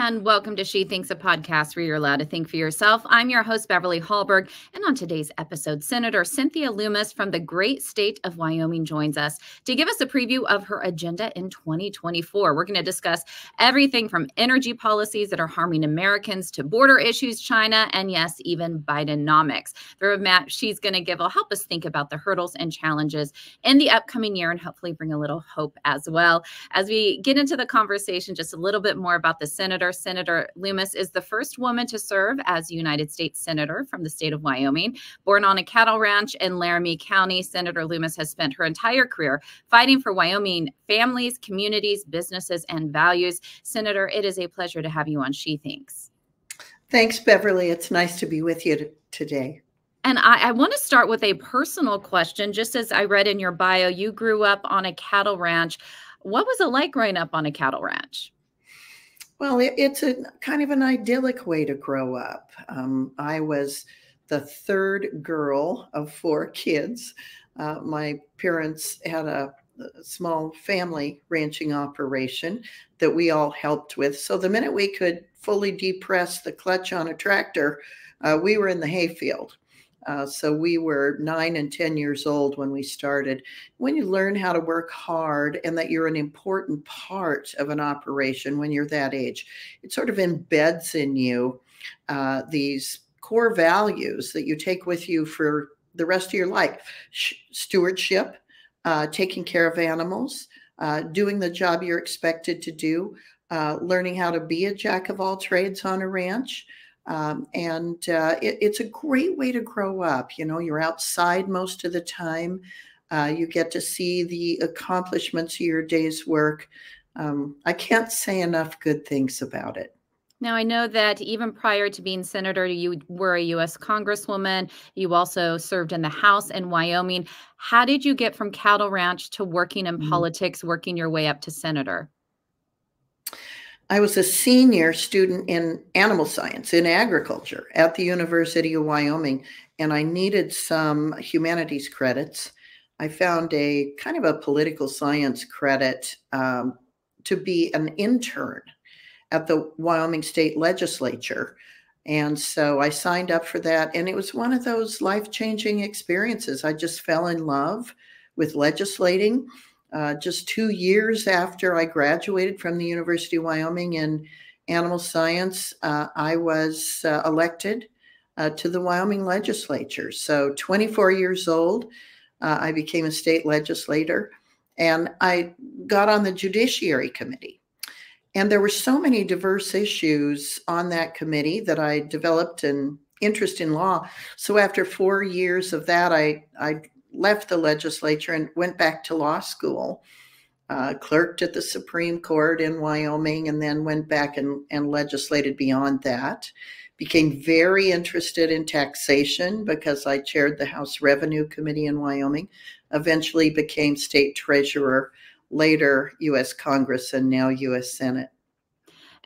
And welcome to She Thinks, a podcast where you're allowed to think for yourself. I'm your host, Beverly Hallberg. And on today's episode, Senator Cynthia Lummis from the great state of Wyoming joins us to give us a preview of her agenda in 2024. We're going to discuss everything from energy policies that are harming Americans to border issues, China, and yes, even Bidenomics. The roadmap she's going to give will help us think about the hurdles and challenges in the upcoming year and hopefully bring a little hope as well. As we get into the conversation, just a little bit more about the senator. Senator Lummis is the first woman to serve as United States Senator from the state of Wyoming. Born on a cattle ranch in Laramie County, Senator Lummis has spent her entire career fighting for Wyoming families, communities, businesses, and values. Senator, it is a pleasure to have you on She Thinks. Thanks, Beverly. It's nice to be with you today. And I want to start with a personal question. Just as I read in your bio, you grew up on a cattle ranch. What was it like growing up on a cattle ranch? Well, it's a kind of an idyllic way to grow up. I was the third girl of 4 kids. My parents had a small family ranching operation that we all helped with. So the minute we could fully depress the clutch on a tractor, we were in the hayfield. So we were 9 and 10 years old when we started. When you learn how to work hard and that you're an important part of an operation when you're that age, it sort of embeds in you these core values that you take with you for the rest of your life. Stewardship, taking care of animals, doing the job you're expected to do, learning how to be a jack of all trades on a ranch. It's a great way to grow up. You know, you're outside most of the time. You get to see the accomplishments of your day's work. I can't say enough good things about it. Now, I know that even prior to being senator, you were a U.S. Congresswoman. You also served in the House in Wyoming. How did you get from cattle ranch to working in politics, working your way up to senator? I was a senior student in animal science, in agriculture at the University of Wyoming, and I needed some humanities credits. I found a kind of a political science credit to be an intern at the Wyoming State Legislature. And so I signed up for that, and it was one of those life-changing experiences. I just fell in love with legislating. Just 2 years after I graduated from the University of Wyoming in animal science, I was elected to the Wyoming legislature. So 24 years old, I became a state legislator, and I got on the Judiciary Committee. And there were so many diverse issues on that committee that I developed an interest in law. So after 4 years of that, I left the legislature and went back to law school, clerked at the Supreme Court in Wyoming, and then went back and legislated beyond that. Became very interested in taxation because I chaired the House Revenue Committee in Wyoming, eventually became state treasurer, later U.S. Congress, and now U.S. Senate.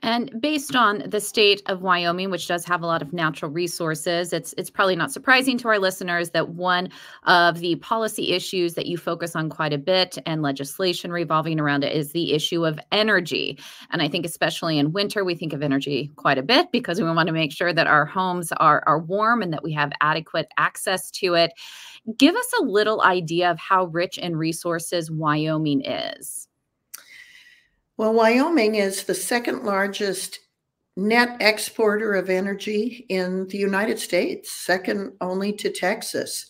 And based on the state of Wyoming, which does have a lot of natural resources, it's probably not surprising to our listeners that one of the policy issues that you focus on quite a bit and legislation revolving around it is the issue of energy. And I think especially in winter, we think of energy quite a bit because we want to make sure that our homes are warm and that we have adequate access to it. Give us a little idea of how rich in resources Wyoming is. Well, Wyoming is the second largest net exporter of energy in the United States, second only to Texas.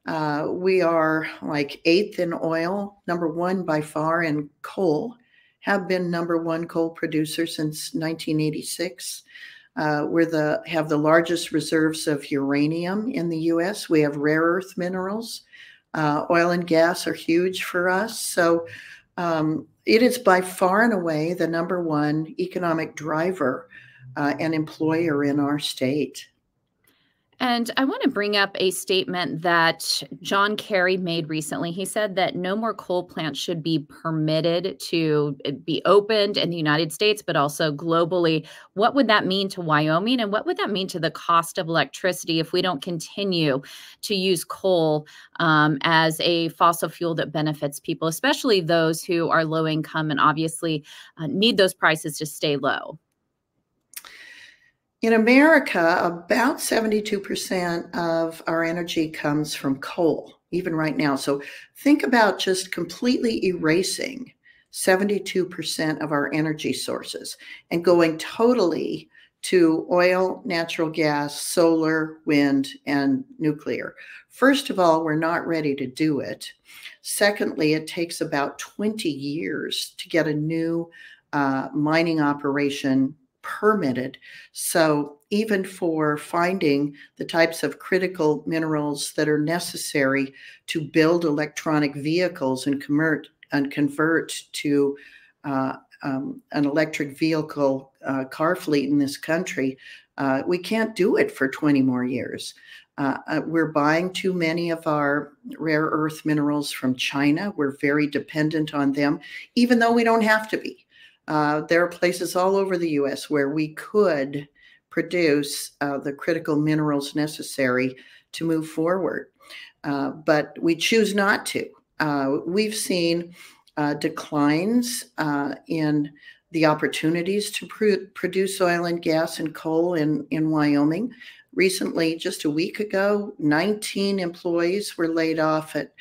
We are like 8th in oil, number 1 by far in coal, have been number 1 coal producer since 1986. We have the largest reserves of uranium in the U.S. We have rare earth minerals. Oil and gas are huge for us. So it is by far and away the number 1 economic driver and employer in our state. And I want to bring up a statement that John Kerry made recently. He said that no more coal plants should be permitted to be opened in the United States, but also globally. What would that mean to Wyoming? And what would that mean to the cost of electricity if we don't continue to use coal as a fossil fuel that benefits people, especially those who are low income and obviously need those prices to stay low? In America, about 72% of our energy comes from coal, even right now. So think about just completely erasing 72% of our energy sources and going totally to oil, natural gas, solar, wind, and nuclear. First of all, we're not ready to do it. Secondly, it takes about 20 years to get a new mining operation permitted. So even for finding the types of critical minerals that are necessary to build electronic vehicles and convert to an electric vehicle car fleet in this country, we can't do it for 20 more years. We're buying too many of our rare earth minerals from China. We're very dependent on them, even though we don't have to be. There are places all over the U.S. where we could produce the critical minerals necessary to move forward, but we choose not to. We've seen declines in the opportunities to produce oil and gas and coal in Wyoming. Recently, just a week ago, 19 employees were laid off at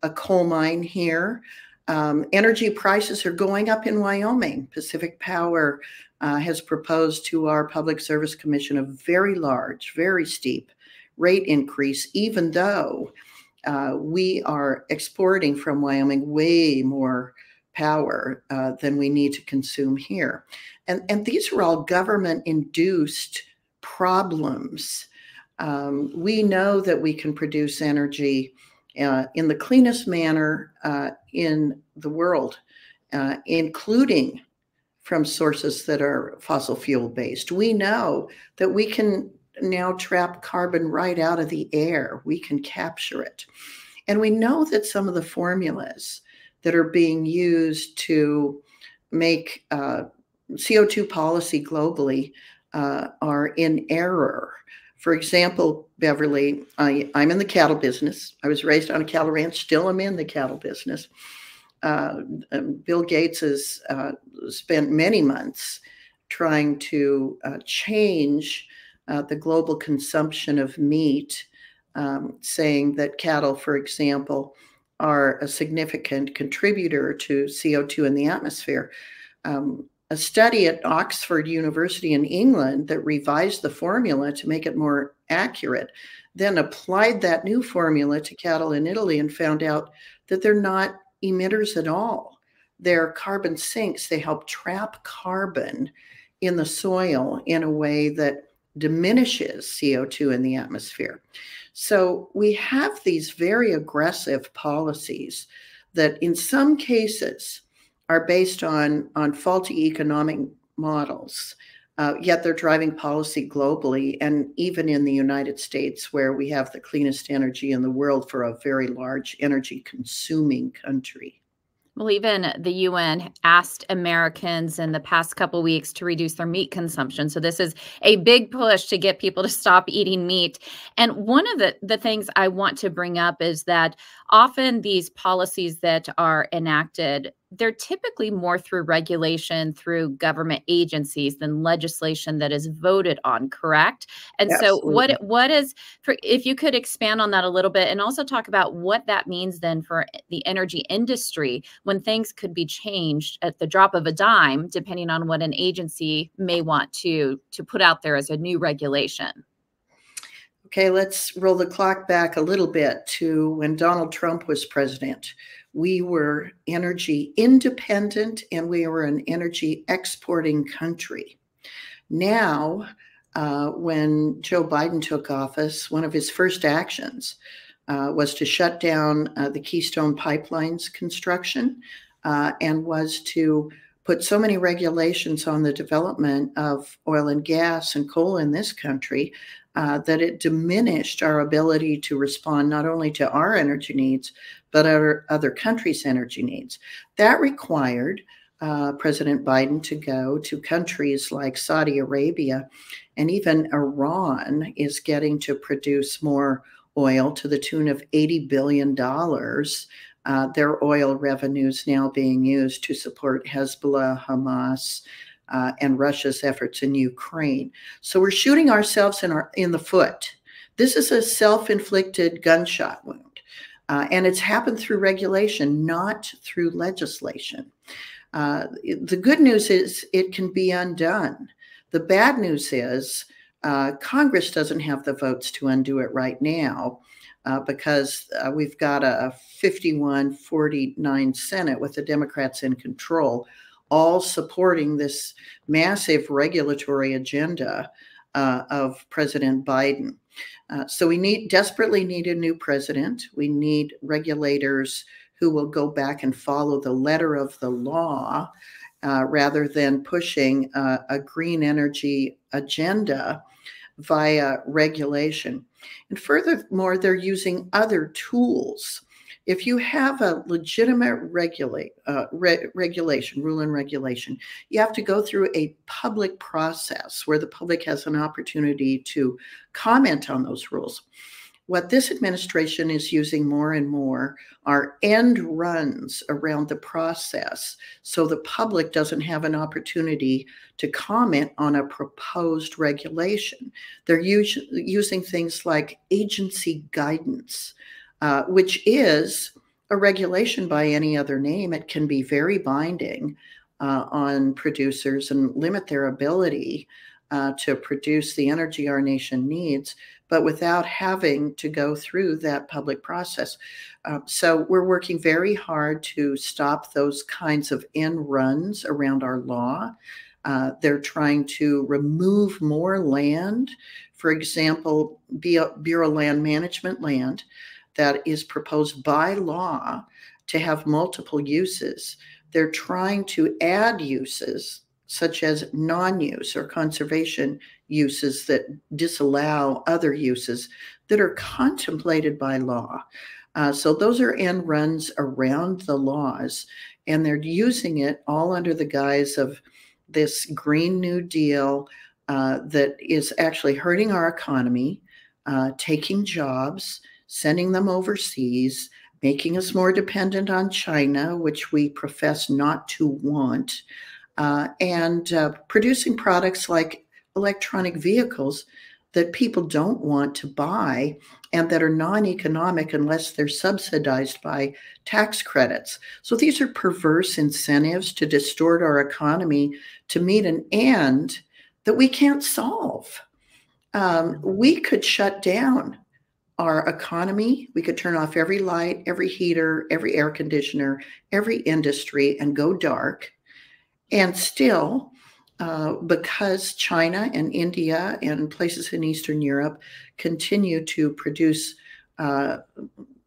a coal mine here. Energy prices are going up in Wyoming. Pacific Power has proposed to our Public Service Commission a very large, very steep rate increase, even though we are exporting from Wyoming way more power than we need to consume here. And these are all government-induced problems. We know that we can produce energy in the cleanest manner in the world, including from sources that are fossil fuel based. We know that we can now trap carbon right out of the air. We can capture it. And we know that some of the formulas that are being used to make CO2 policy globally are in error. For example, Beverly, I'm in the cattle business. I was raised on a cattle ranch, still am in the cattle business. Bill Gates has spent many months trying to change the global consumption of meat, saying that cattle, for example, are a significant contributor to CO2 in the atmosphere. A study at Oxford University in England that revised the formula to make it more accurate, then applied that new formula to cattle in Italy and found out that they're not emitters at all. They're carbon sinks. They help trap carbon in the soil in a way that diminishes CO2 in the atmosphere. So we have these very aggressive policies that in some cases are based on faulty economic models, yet they're driving policy globally and even in the United States, where we have the cleanest energy in the world for a very large energy consuming country. Well, even the UN asked Americans in the past couple of weeks to reduce their meat consumption. So this is a big push to get people to stop eating meat. And one of the things I want to bring up is that often these policies that are enacted, they're typically more through regulation, through government agencies than legislation that is voted on, correct? And Absolutely. so what is, if you could expand on that a little bit and also talk about what that means then for the energy industry when things could be changed at the drop of a dime, depending on what an agency may want to put out there as a new regulation. Okay, let's roll the clock back a little bit to when Donald Trump was president. We were energy independent and we were an energy exporting country. Now, when Joe Biden took office, one of his first actions was to shut down the Keystone Pipeline's construction and was to put so many regulations on the development of oil and gas and coal in this country that it diminished our ability to respond not only to our energy needs, but our other countries' energy needs. That required President Biden to go to countries like Saudi Arabia, and even Iran is getting to produce more oil to the tune of $80 billion. Their oil revenues now being used to support Hezbollah, Hamas, and Russia's efforts in Ukraine. So we're shooting ourselves in the foot. This is a self-inflicted gunshot wound, and it's happened through regulation, not through legislation. The good news is it can be undone. The bad news is Congress doesn't have the votes to undo it right now because we've got a 51-49 Senate with the Democrats in control, all supporting this massive regulatory agenda of President Biden. So we desperately need a new president. We need regulators who will go back and follow the letter of the law rather than pushing a green energy agenda via regulation. And furthermore, they're using other tools. If you have a legitimate regulation, rule and regulation, you have to go through a public process where the public has an opportunity to comment on those rules. What this administration is using more and more are end runs around the process, so the public doesn't have an opportunity to comment on a proposed regulation. They're using things like agency guidance, which is a regulation by any other name. It can be very binding on producers and limit their ability to produce the energy our nation needs, but without having to go through that public process. So we're working very hard to stop those kinds of end runs around our law. They're trying to remove more land. For example, Bureau Land Management land that is proposed by law to have multiple uses. They're trying to add uses such as non-use or conservation uses that disallow other uses that are contemplated by law. So those are end runs around the laws, and they're using it all under the guise of this Green New Deal that is actually hurting our economy, taking jobs, sending them overseas, making us more dependent on China, which we profess not to want, and producing products like electronic vehicles that people don't want to buy and that are non-economic unless they're subsidized by tax credits. So these are perverse incentives to distort our economy to meet an end that we can't solve. We could shut down our economy. We could turn off every light, every heater, every air conditioner, every industry, and go dark. And still, because China and India and places in Eastern Europe continue to produce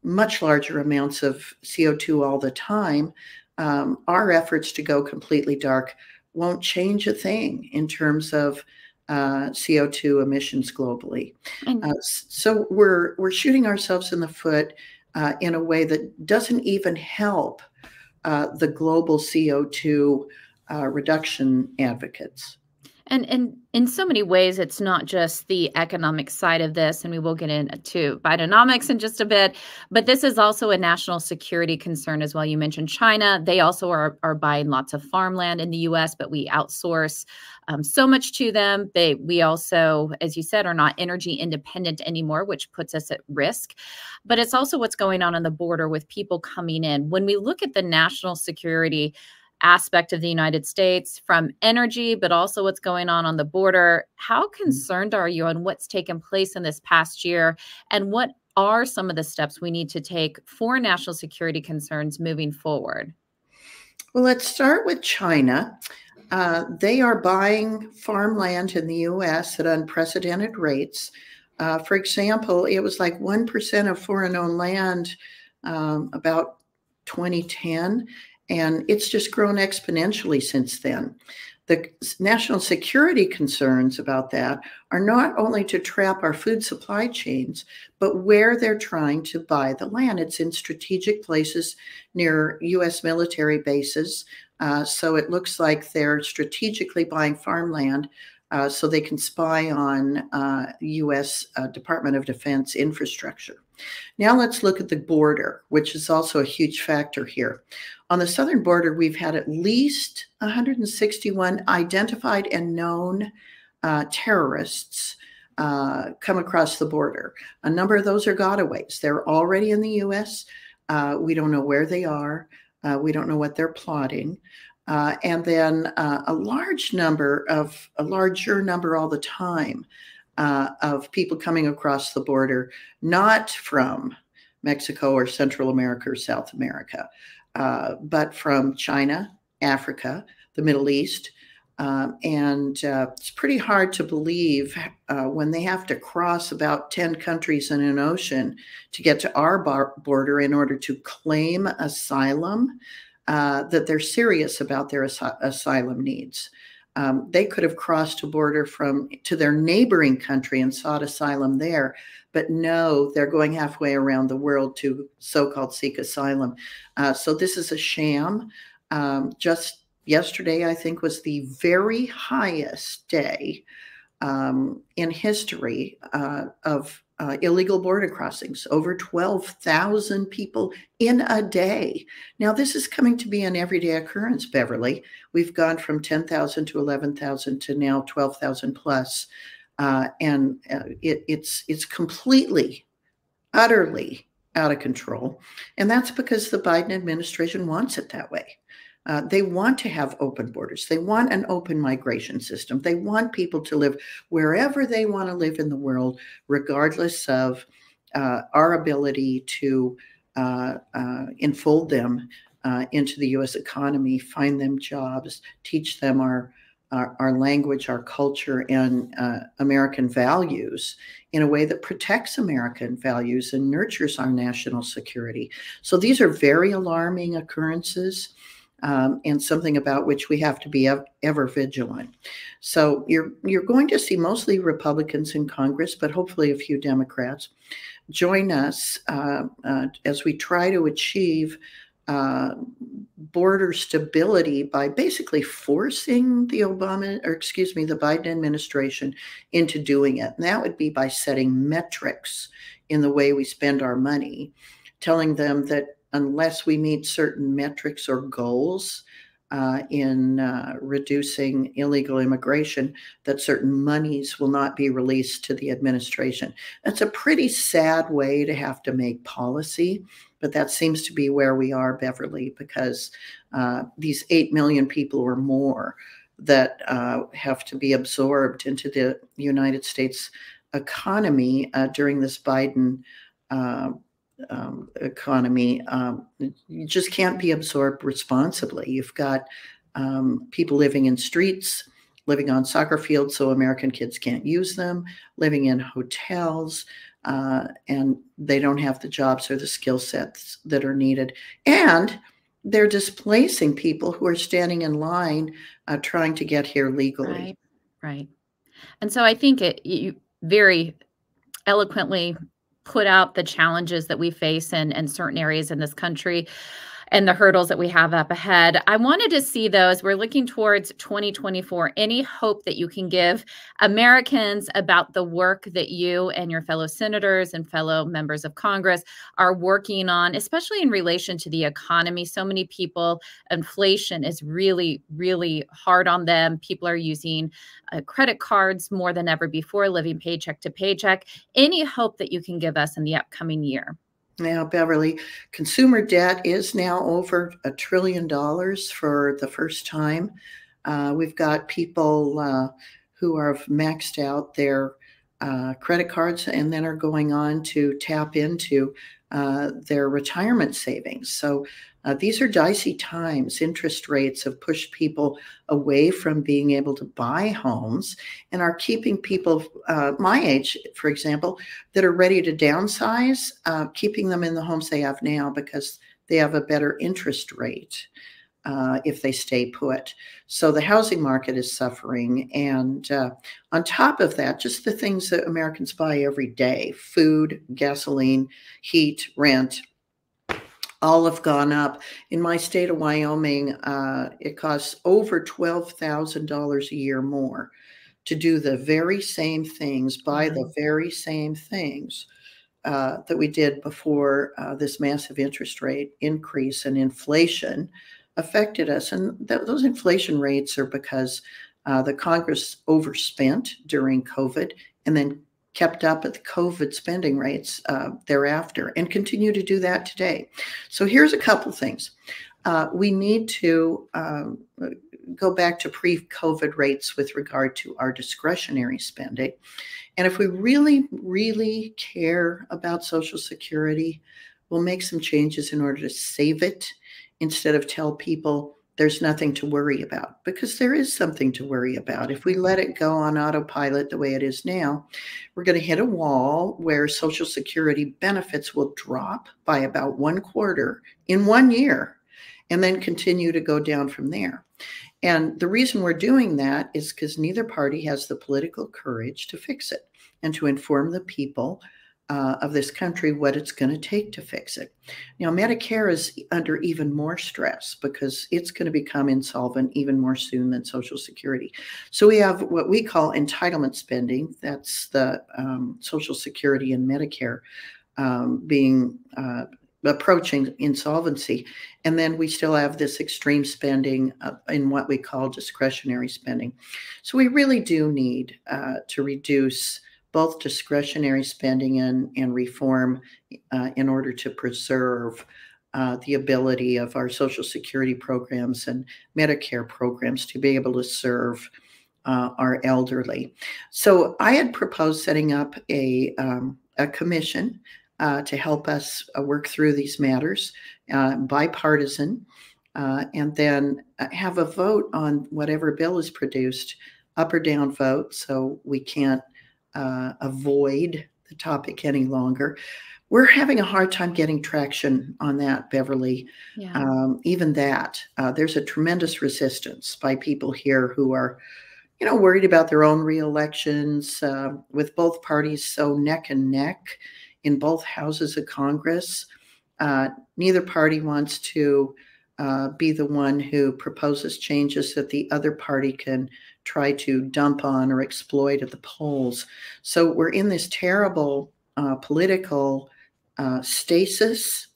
much larger amounts of CO2 all the time, our efforts to go completely dark won't change a thing in terms of CO2 emissions globally. So we're shooting ourselves in the foot in a way that doesn't even help the global CO2 reduction advocates. And in so many ways, it's not just the economic side of this, and we will get into Bidenomics in just a bit, but this is also a national security concern as well. You mentioned China. They also are buying lots of farmland in the U.S., but we outsource so much to them. We also, as you said, are not energy independent anymore, which puts us at risk. But it's also what's going on the border with people coming in. When we look at the national security aspect of the United States, from energy, but also what's going on the border, how concerned are you on what's taken place in this past year? And what are some of the steps we need to take for national security concerns moving forward? Well, let's start with China. They are buying farmland in the U.S. at unprecedented rates. For example, it was like 1% of foreign-owned land about 2010. And it's just grown exponentially since then. The national security concerns about that are not only to trap our food supply chains, but where they're trying to buy the land. It's in strategic places near U.S. military bases. So it looks like they're strategically buying farmland so they can spy on U.S. Department of Defense infrastructure. Now let's look at the border, which is also a huge factor here. On the southern border, we've had at least 161 identified and known terrorists come across the border. A number of those are gotaways. They're already in the U.S. We don't know where they are. We don't know what they're plotting. And then a larger number all the time of people coming across the border, not from Mexico or Central America or South America, but from China, Africa, the Middle East. And it's pretty hard to believe when they have to cross about 10 countries in an ocean to get to our border in order to claim asylum, that they're serious about their asylum needs. They could have crossed a border to their neighboring country and sought asylum there, but no, they're going halfway around the world to so-called seek asylum. So this is a sham. Just yesterday, I think, was the very highest day in history of illegal border crossings, over 12,000 people in a day. Now, this is coming to be an everyday occurrence, Beverly. We've gone from 10,000 to 11,000 to now 12,000 plus. And it's completely, utterly out of control. And that's because the Biden administration wants it that way. They want to have open borders. They want an open migration system. They want people to live wherever they want to live in the world, regardless of our ability to enfold them into the U.S. economy, find them jobs, teach them our language, our culture, and American values in a way that protects American values and nurtures our national security. So these are very alarming occurrences. And something about which we have to be ever vigilant. So you're going to see mostly Republicans in Congress, but hopefully a few Democrats join us as we try to achieve border stability by basically forcing the Biden administration into doing it. And that would be by setting metrics in the way we spend our money, telling them that unless we meet certain metrics or goals in reducing illegal immigration, that certain monies will not be released to the administration. That's a pretty sad way to have to make policy, but that seems to be where we are, Beverly, because these 8 million people or more that have to be absorbed into the United States economy during this Biden economy, you just can't be absorbed responsibly. You've got people living in streets, living on soccer fields so American kids can't use them, living in hotels, and they don't have the jobs or the skill sets that are needed. And they're displacing people who are standing in line trying to get here legally. Right. And so I think you very eloquently put out the challenges that we face in certain areas in this country and the hurdles that we have up ahead. I wanted to see, though, as we're looking towards 2024, any hope that you can give Americans about the work that you and your fellow senators and fellow members of Congress are working on, especially in relation to the economy. So many people, inflation is really, really hard on them. People are using credit cards more than ever before, living paycheck to paycheck. Any hope that you can give us in the upcoming year? Now, Beverly, consumer debt is now over $1 trillion for the first time. We've got people who have maxed out their credit cards and then are going on to tap into their retirement savings. So these are dicey times. Interest rates have pushed people away from being able to buy homes and are keeping people my age, for example, that are ready to downsize, keeping them in the homes they have now because they have a better interest rate if they stay put. So the housing market is suffering. And on top of that, just the things that Americans buy every day, food, gasoline, heat, rent, all have gone up. In my state of Wyoming, it costs over $12,000 a year more to do the very same things, buy the very same things that we did before this massive interest rate increase and inflation affected us. And those inflation rates are because the Congress overspent during COVID and then kept up at the COVID spending rates thereafter and continue to do that today. So here's a couple things. We need to go back to pre-COVID rates with regard to our discretionary spending. And if we really, really care about Social Security, we'll make some changes in order to save it instead of tell people there's nothing to worry about, because there is something to worry about. If we let it go on autopilot the way it is now, we're going to hit a wall where Social Security benefits will drop by about 1/4 in 1 year and then continue to go down from there. And the reason we're doing that is because neither party has the political courage to fix it and to inform the people of this country what it's going to take to fix it. Now, Medicare is under even more stress because it's going to become insolvent even more soon than Social Security. So we have what we call entitlement spending. That's the Social Security and Medicare being approaching insolvency. And then we still have this extreme spending in what we call discretionary spending. So we really do need to reduce both discretionary spending and reform in order to preserve the ability of our Social Security programs and Medicare programs to be able to serve our elderly. So I had proposed setting up a commission to help us work through these matters, bipartisan, and then have a vote on whatever bill is produced, up or down vote, so we can't avoid the topic any longer. We're having a hard time getting traction on that, Beverly. Yeah. Even that, there's a tremendous resistance by people here who are, worried about their own reelections, with both parties so neck and neck in both houses of Congress. Neither party wants to be the one who proposes changes that the other party can try to dump on or exploit at the polls. So we're in this terrible political stasis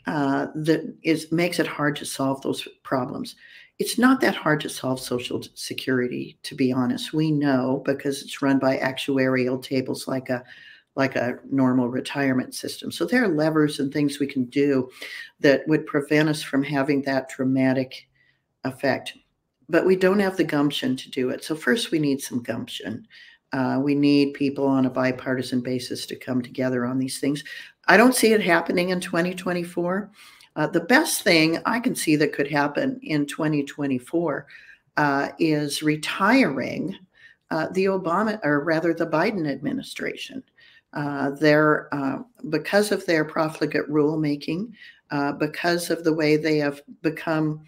that makes it hard to solve those problems. It's not that hard to solve Social Security, to be honest. We know, because it's run by actuarial tables like a normal retirement system. So there are levers and things we can do that would prevent us from having that dramatic effect. But we don't have the gumption to do it. So first we need some gumption. We need people on a bipartisan basis to come together on these things. I don't see it happening in 2024. The best thing I can see that could happen in 2024 is retiring the Biden administration. Because of their profligate rulemaking, because of the way they have become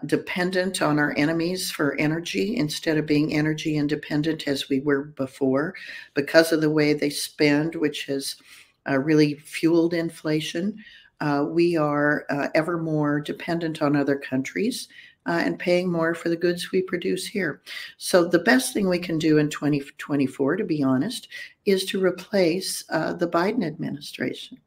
dependent on our enemies for energy instead of being energy independent as we were before, because of the way they spend, which has really fueled inflation, we are ever more dependent on other countries and paying more for the goods we produce here. So the best thing we can do in 2024, to be honest, is to replace the Biden administration.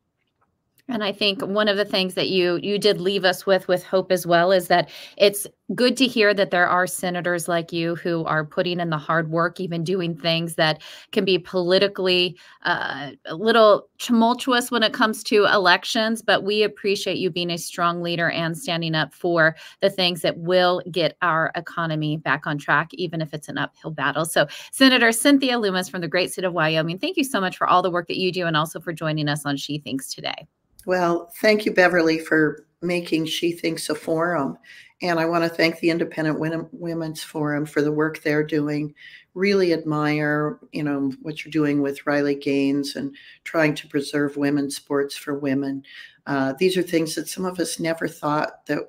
And I think one of the things that you did leave us with hope as well is that it's good to hear that there are senators like you who are putting in the hard work, even doing things that can be politically a little tumultuous when it comes to elections. But we appreciate you being a strong leader and standing up for the things that will get our economy back on track, even if it's an uphill battle. So Senator Cynthia Lummis from the great state of Wyoming, thank you so much for all the work that you do and also for joining us on She Thinks today. Well, thank you, Beverly, for making She Thinks a forum. And I want to thank the Independent Women's Forum for the work they're doing. Really admire, what you're doing with Riley Gaines and trying to preserve women's sports for women. These are things that some of us never thought that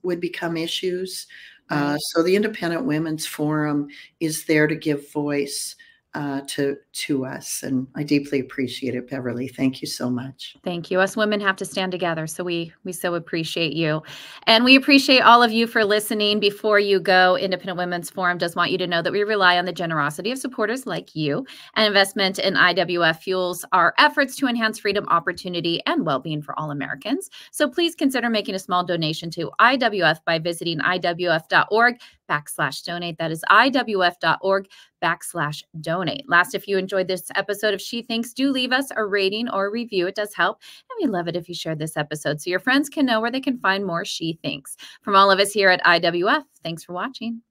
would become issues. So the Independent Women's Forum is there to give voice to us. And I deeply appreciate it, Beverly. Thank you so much. Thank you. Us women have to stand together. So we so appreciate you. And we appreciate all of you for listening. Before you go, Independent Women's Forum does want you to know that we rely on the generosity of supporters like you. And investment in IWF fuels our efforts to enhance freedom, opportunity, and well-being for all Americans. So please consider making a small donation to IWF by visiting iwf.org/donate. That is iwf.org/donate. Last, if you enjoyed this episode of She Thinks, do leave us a rating or a review. It does help. And we love it if you share this episode so your friends can know where they can find more She Thinks. From all of us here at IWF, thanks for watching.